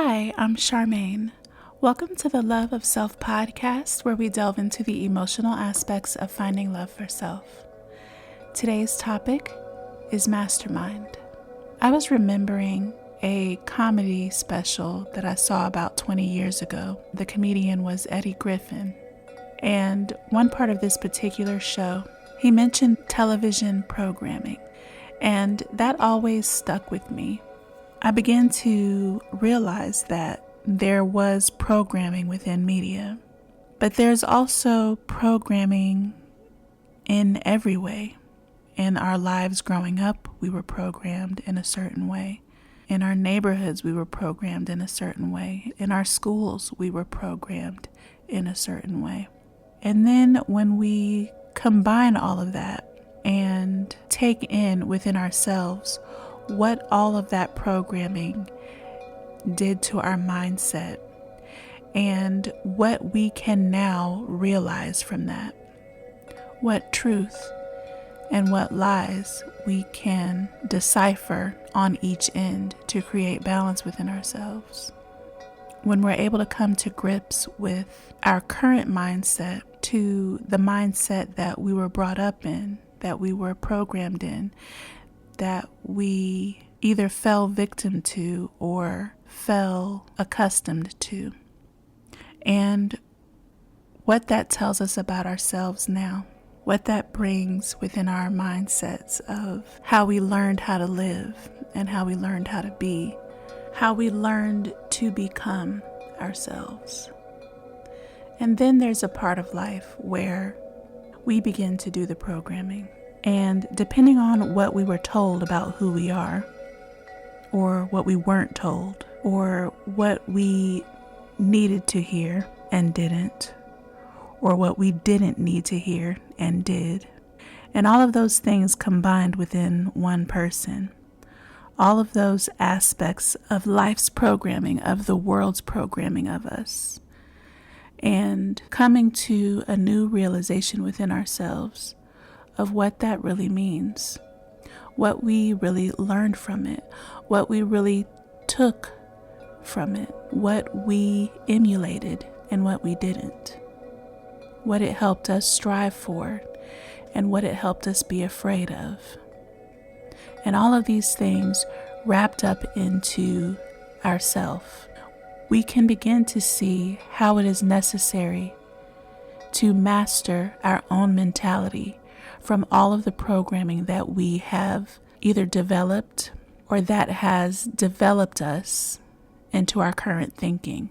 Hi, I'm Charmaine. Welcome to the Love of Self podcast, where we delve into the emotional aspects of finding love for self. Today's topic is mastermind. I was remembering a comedy special that I saw about 20 years ago. The comedian was Eddie Griffin. And one part of this particular show, he mentioned television programming. And that always stuck with me. I began to realize that there was programming within media, but there's also programming in every way. In our lives growing up, we were programmed in a certain way. In our neighborhoods, we were programmed in a certain way. In our schools, we were programmed in a certain way. And then when we combine all of that and take in within ourselves what all of that programming did to our mindset and what we can now realize from that, what truth and what lies we can decipher on each end to create balance within ourselves. When we're able to come to grips with our current mindset to the mindset that we were brought up in, that we were programmed in, that we either fell victim to or fell accustomed to, and what that tells us about ourselves now, what that brings within our mindsets of how we learned how to live and how we learned how to be, how we learned to become ourselves. And then there's a part of life where we begin to do the programming. And depending on what we were told about who we are, or what we weren't told, or what we needed to hear and didn't, or what we didn't need to hear and did, and all of those things combined within one person, all of those aspects of life's programming, of the world's programming of us, and coming to a new realization within ourselves of what that really means, what we really learned from it, what we really took from it, what we emulated and what we didn't, what it helped us strive for and what it helped us be afraid of. And all of these things wrapped up into ourself, we can begin to see how it is necessary to master our own mentality from all of the programming that we have either developed or that has developed us into our current thinking.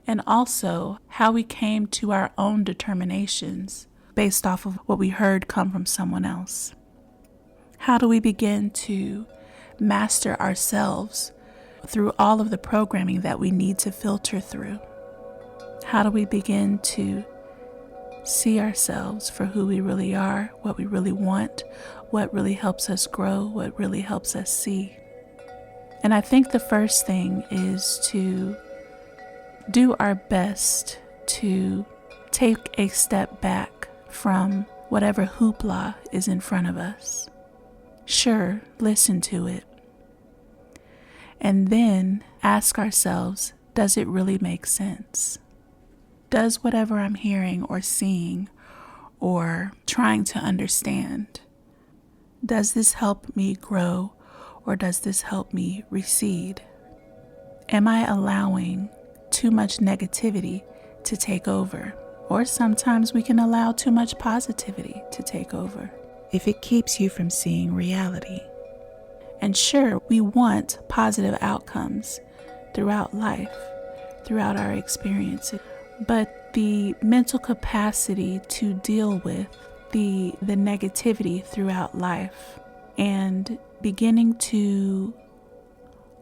And also how we came to our own determinations based off of what we heard come from someone else. How do we begin to master ourselves through all of the programming that we need to filter through? How do we begin to see ourselves for who we really are, what we really want, what really helps us grow, what really helps us see? And I think the first thing is to do our best to take a step back from whatever hoopla is in front of us. Sure, listen to it. And then ask ourselves, does it really make sense? Does whatever I'm hearing or seeing or trying to understand, does this help me grow or does this help me recede? Am I allowing too much negativity to take over? Or sometimes we can allow too much positivity to take over if it keeps you from seeing reality. And sure, we want positive outcomes throughout life, throughout our experiences. But the mental capacity to deal with the negativity throughout life and beginning to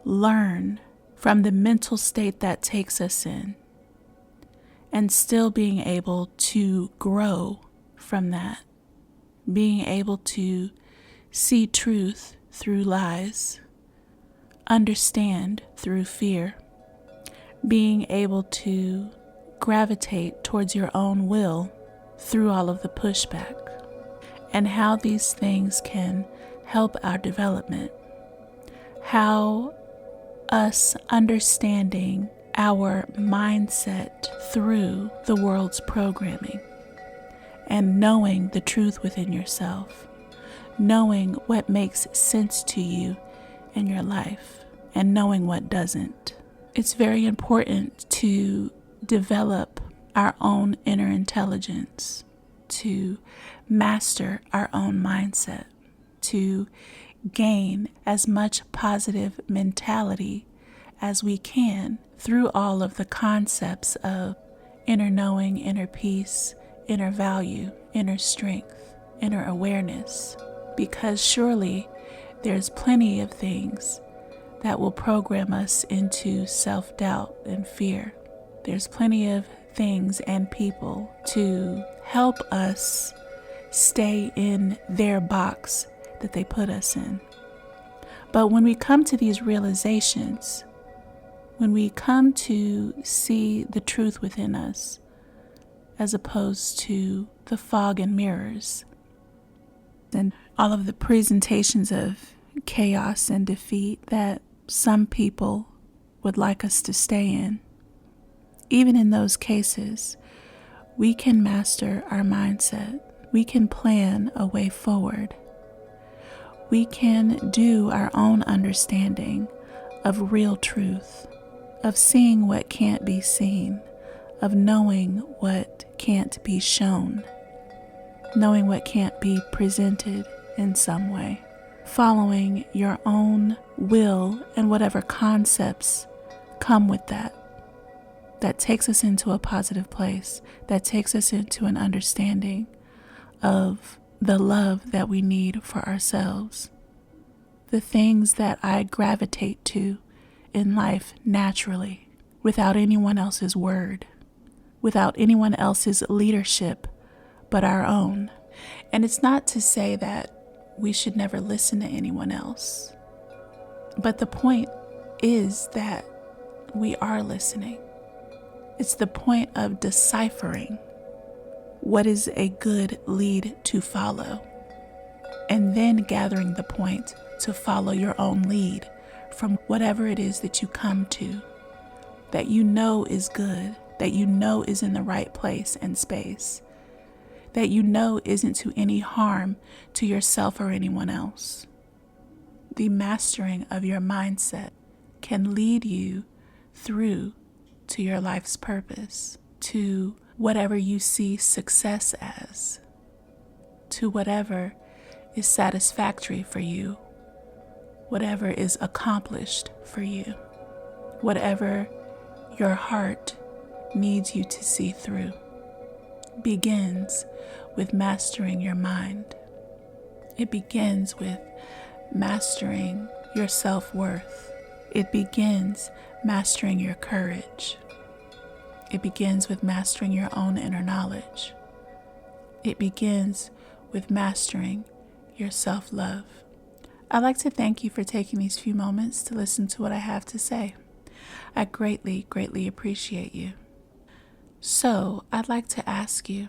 learn from the mental state that takes us in and still being able to grow from that, being able to see truth through lies, understand through fear, being able to gravitate towards your own will through all of the pushback, and how these things can help our development, how us understanding our mindset through the world's programming and knowing the truth within yourself, knowing what makes sense to you in your life and knowing what doesn't. It's very important to develop our own inner intelligence, to master our own mindset, to gain as much positive mentality as we can through all of the concepts of inner knowing, inner peace, inner value, inner strength, inner awareness. Because surely there's plenty of things that will program us into self-doubt and fear. There's plenty of things and people to help us stay in their box that they put us in. But when we come to these realizations, when we come to see the truth within us, as opposed to the fog and mirrors, and all of the presentations of chaos and defeat that some people would like us to stay in, even in those cases, we can master our mindset. We can plan a way forward. We can do our own understanding of real truth, of seeing what can't be seen, of knowing what can't be shown, knowing what can't be presented in some way, following your own will and whatever concepts come with that. That takes us into a positive place, that takes us into an understanding of the love that we need for ourselves. The things that I gravitate to in life naturally, without anyone else's word, without anyone else's leadership but our own. And it's not to say that we should never listen to anyone else, but the point is that we are listening. It's the point of deciphering what is a good lead to follow, and then gathering the point to follow your own lead from whatever it is that you come to, that you know is good, that you know is in the right place and space, that you know isn't to any harm to yourself or anyone else. The mastering of your mindset can lead you through to your life's purpose, to whatever you see success as, to whatever is satisfactory for you, whatever is accomplished for you, whatever your heart needs you to see through. Begins with mastering your mind. It begins with mastering your self-worth. It begins mastering your courage. It begins with mastering your own inner knowledge. It begins with mastering your self-love. I'd like to thank you for taking these few moments to listen to what I have to say. I greatly, greatly appreciate you. So, I'd like to ask you,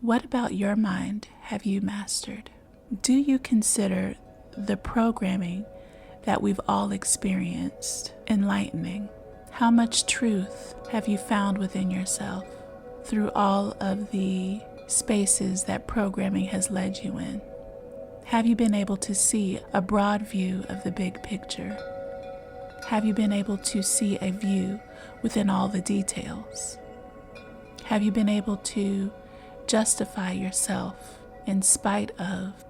what about your mind have you mastered? Do you consider the programming that we've all experienced enlightening? How much truth have you found within yourself through all of the spaces that programming has led you in? Have you been able to see a broad view of the big picture? Have you been able to see a view within all the details? Have you been able to justify yourself in spite of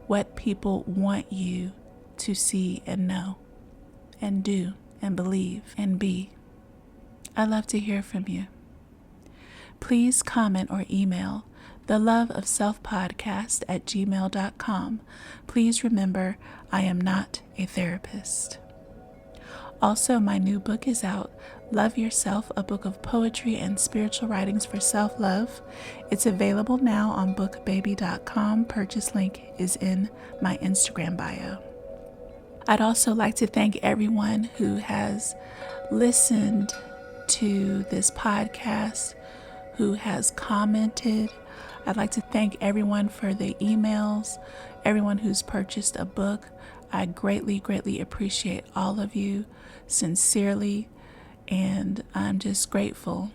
what people want you to see and know and do and believe and be? I'd love to hear from you. Please comment or email theloveofselfpodcast@gmail.com. Please remember, I am not a therapist. Also, my new book is out, Love Yourself, a book of poetry and spiritual writings for self-love. It's available now on bookbaby.com. Purchase link is in my Instagram bio. I'd also like to thank everyone who has listened to this podcast, who has commented. I'd like to thank everyone for the emails, everyone who's purchased a book. I greatly, greatly appreciate all of you. sincerely, and I'm just grateful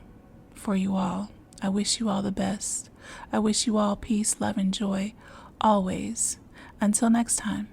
for you all. I wish you all the best. I wish you all peace, love, and joy always. Until next time.